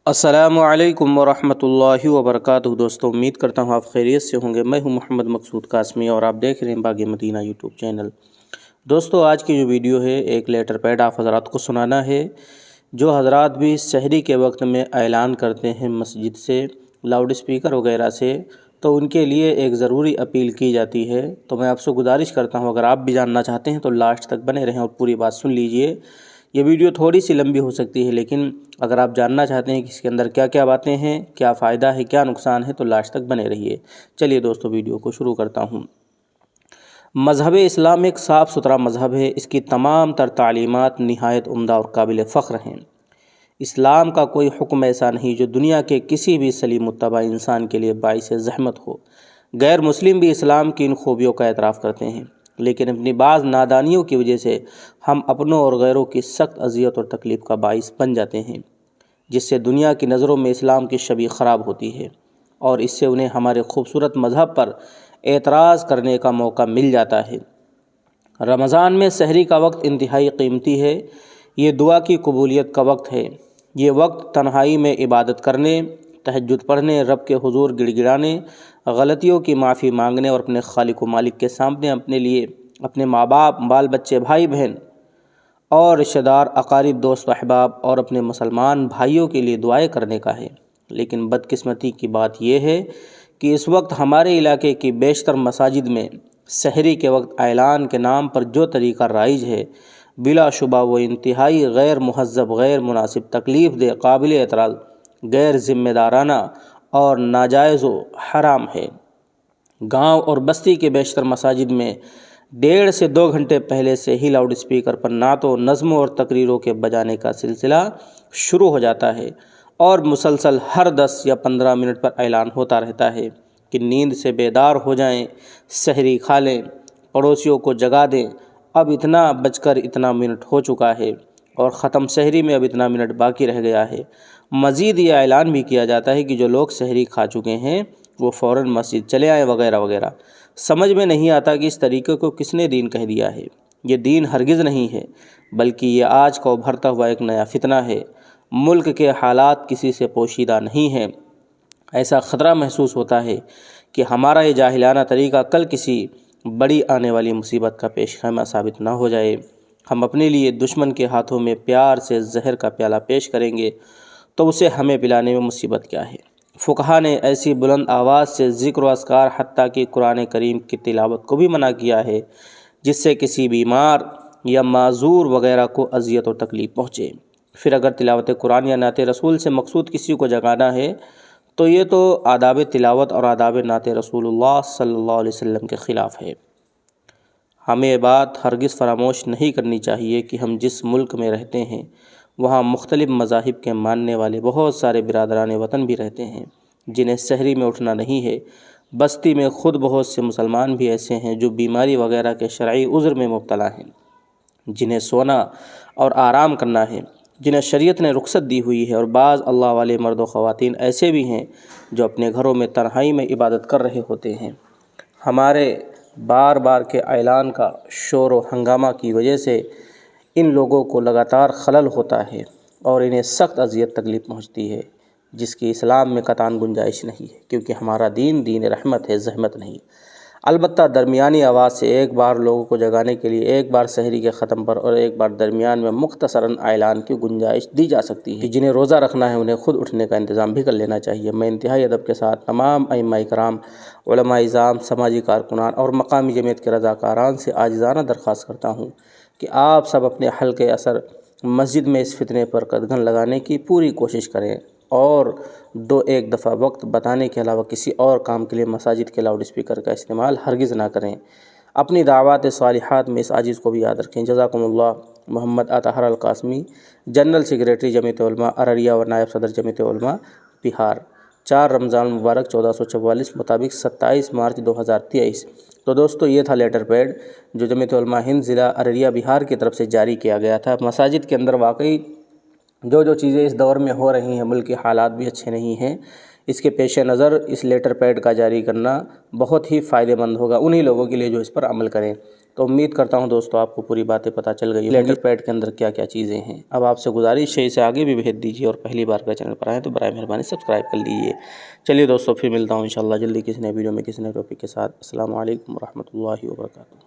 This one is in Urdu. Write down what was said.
السلام علیکم ورحمۃ اللہ وبرکاتہ دوستوں، امید کرتا ہوں آپ خیریت سے ہوں گے۔ میں ہوں محمد مقصود قاسمی اور آپ دیکھ رہے ہیں باغ مدینہ یوٹیوب چینل۔ دوستوں، آج کی جو ویڈیو ہے ایک لیٹر پیڈ آپ حضرات کو سنانا ہے۔ جو حضرات بھی سحری کے وقت میں اعلان کرتے ہیں مسجد سے، لاؤڈ اسپیکر وغیرہ سے، تو ان کے لیے ایک ضروری اپیل کی جاتی ہے۔ تو میں آپ سے گزارش کرتا ہوں، اگر آپ بھی جاننا چاہتے ہیں تو لاسٹ تک بنے رہیں اور پوری بات سن لیجئے۔ یہ ویڈیو تھوڑی سی لمبی ہو سکتی ہے، لیکن اگر آپ جاننا چاہتے ہیں کہ اس کے اندر کیا کیا باتیں ہیں، کیا فائدہ ہے، کیا نقصان ہے، تو لاسٹ تک بنے رہیے۔ چلیے دوستو، ویڈیو کو شروع کرتا ہوں۔ مذہب اسلام ایک صاف ستھرا مذہب ہے۔ اس کی تمام تر تعلیمات نہایت عمدہ اور قابل فخر ہیں۔ اسلام کا کوئی حکم ایسا نہیں جو دنیا کے کسی بھی سلیم متبع انسان کے لیے باعث زحمت ہو۔ غیر مسلم بھی اسلام کی ان خوبیوں کا اعتراف کرتے ہیں، لیکن اپنی بعض نادانیوں کی وجہ سے ہم اپنوں اور غیروں کی سخت اذیت اور تکلیف کا باعث بن جاتے ہیں، جس سے دنیا کی نظروں میں اسلام کی شبیہ خراب ہوتی ہے، اور اس سے انہیں ہمارے خوبصورت مذہب پر اعتراض کرنے کا موقع مل جاتا ہے۔ رمضان میں سحری کا وقت انتہائی قیمتی ہے۔ یہ دعا کی قبولیت کا وقت ہے۔ یہ وقت تنہائی میں عبادت کرنے، تہجد پڑھنے، رب کے حضور گڑ گڑانے، غلطیوں کی معافی مانگنے اور اپنے خالق و مالک کے سامنے اپنے لیے، اپنے ماں باپ، بال بچے، بھائی بہن اور رشتہ دار، اقارب، دوست و احباب اور اپنے مسلمان بھائیوں کے لیے دعائیں کرنے کا ہے۔ لیکن بدقسمتی کی بات یہ ہے کہ اس وقت ہمارے علاقے کی بیشتر مساجد میں سحری کے وقت اعلان کے نام پر جو طریقہ رائج ہے، بلا شبہ وہ انتہائی غیر مہذب، غیر مناسب، تکلیف دہ، قابل اعتراض، غیر ذمہ دارانہ اور ناجائز و حرام ہے۔ گاؤں اور بستی کے بیشتر مساجد میں 1.5 سے 2 گھنٹے پہلے سے ہی لاؤڈ اسپیکر پر نعتوں، نظموں اور تقریروں کے بجانے کا سلسلہ شروع ہو جاتا ہے، اور مسلسل ہر 10 یا 15 منٹ پر اعلان ہوتا رہتا ہے کہ نیند سے بیدار ہو جائیں، سحری کھا لیں، پڑوسیوں کو جگا دیں، اب اتنا بج کر اتنا منٹ ہو چکا ہے اور ختم سحری میں اب اتنا منٹ باقی رہ گیا ہے۔ مزید یہ اعلان بھی کیا جاتا ہے کہ جو لوگ سحری کھا چکے ہیں وہ فوراً مسجد چلے آئیں، وغیرہ وغیرہ۔ سمجھ میں نہیں آتا کہ اس طریقے کو کس نے دین کہہ دیا ہے۔ یہ دین ہرگز نہیں ہے، بلکہ یہ آج کا ابھرتا ہوا ایک نیا فتنہ ہے۔ ملک کے حالات کسی سے پوشیدہ نہیں ہیں۔ ایسا خطرہ محسوس ہوتا ہے کہ ہمارا یہ جاہلانہ طریقہ کل کسی بڑی آنے والی مصیبت کا پیش خیمہ ثابت نہ ہو جائے۔ ہم اپنے لیے دشمن کے ہاتھوں میں پیار سے زہر کا پیالہ پیش کریں گے تو اسے ہمیں پلانے میں مصیبت کیا ہے۔ فقہا نے ایسی بلند آواز سے ذکر و اذکار، حتیٰ کہ قرآن کریم کی تلاوت کو بھی منع کیا ہے، جس سے کسی بیمار یا معذور وغیرہ کو اذیت اور تکلیف پہنچے۔ پھر اگر تلاوت قرآن یا نعت رسول سے مقصود کسی کو جگانا ہے تو یہ تو آداب تلاوت اور آداب نعت رسول اللہ صلی اللہ علیہ وسلم کے خلاف ہے۔ ہمیں یہ بات ہرگز فراموش نہیں کرنی چاہیے کہ ہم جس ملک میں رہتے ہیں وہاں مختلف مذاہب کے ماننے والے بہت سارے برادران وطن بھی رہتے ہیں جنہیں سحری میں اٹھنا نہیں ہے۔ بستی میں خود بہت سے مسلمان بھی ایسے ہیں جو بیماری وغیرہ کے شرعی عذر میں مبتلا ہیں، جنہیں سونا اور آرام کرنا ہے، جنہیں شریعت نے رخصت دی ہوئی ہے، اور بعض اللہ والے مرد و خواتین ایسے بھی ہیں جو اپنے گھروں میں تنہائی میں عبادت کر رہے ہوتے ہیں۔ ہمارے بار بار کے اعلان کا شور و ہنگامہ کی وجہ سے ان لوگوں کو لگاتار خلل ہوتا ہے اور انہیں سخت اذیت تکلیف پہنچتی ہے، جس کی اسلام میں قطعاً گنجائش نہیں ہے، کیونکہ ہمارا دین دین رحمت ہے، زحمت نہیں۔ البتہ درمیانی آواز سے ایک بار لوگوں کو جگانے کے لیے ایک بار سحری کے ختم پر اور ایک بار درمیان میں مختصراً اعلان کی گنجائش دی جا سکتی ہے۔ جنہیں روزہ رکھنا ہے انہیں خود اٹھنے کا انتظام بھی کر لینا چاہیے۔ میں انتہائی ادب کے ساتھ تمام ائمہ کرام، علماء اعظام، سماجی کارکنان اور مقامی جمعیت کے رضاکاران سے عاجزانہ درخواست کرتا ہوں کہ آپ سب اپنے حلقے اثر مسجد میں اس فتنے پر قدغن لگانے کی پوری کوشش کریں، اور ایک دفعہ وقت بتانے کے علاوہ کسی اور کام کے لیے مساجد کے لاؤڈ اسپیکر کا استعمال ہرگز نہ کریں۔ اپنی دعوات صالحات میں اس عاجز کو بھی یاد رکھیں۔ جزاکم اللہ۔ محمد اطہر القاسمی، جنرل سیکریٹری جمعیت علماء ارریہ و نائب صدر جمعیت علماء بہار۔ 4 رمضان المبارک 1444 مطابق 27 مارچ 2023۔ تو دوستو، یہ تھا لیٹر پیڈ جو جمعیت علماء ہند ضلع ارریہ بہار کی طرف سے جاری کیا گیا تھا۔ مساجد کے اندر واقعی جو چیزیں اس دور میں ہو رہی ہیں، ملک کے حالات بھی اچھے نہیں ہیں، اس کے پیش نظر اس لیٹر پیڈ کا جاری کرنا بہت ہی فائدہ مند ہوگا انہی لوگوں کے لیے جو اس پر عمل کریں۔ تو امید کرتا ہوں دوستو آپ کو پوری باتیں پتہ چل گئی لیٹر پیڈ کے اندر کیا کیا چیزیں ہیں۔ اب آپ سے گزارش ہے اسے آگے بھی بھیج دیجیے، اور پہلی بار کا چینل پر آئیں تو برائے مہربانی سبسکرائب کر لیجیے۔ چلیے دوستو، پھر ملتا ہوں انشاءاللہ جلدی کسی نئے ویڈیو میں کسی نئے ٹاپک کے ساتھ۔ السلام علیکم ورحمۃ اللہ وبرکاتہ۔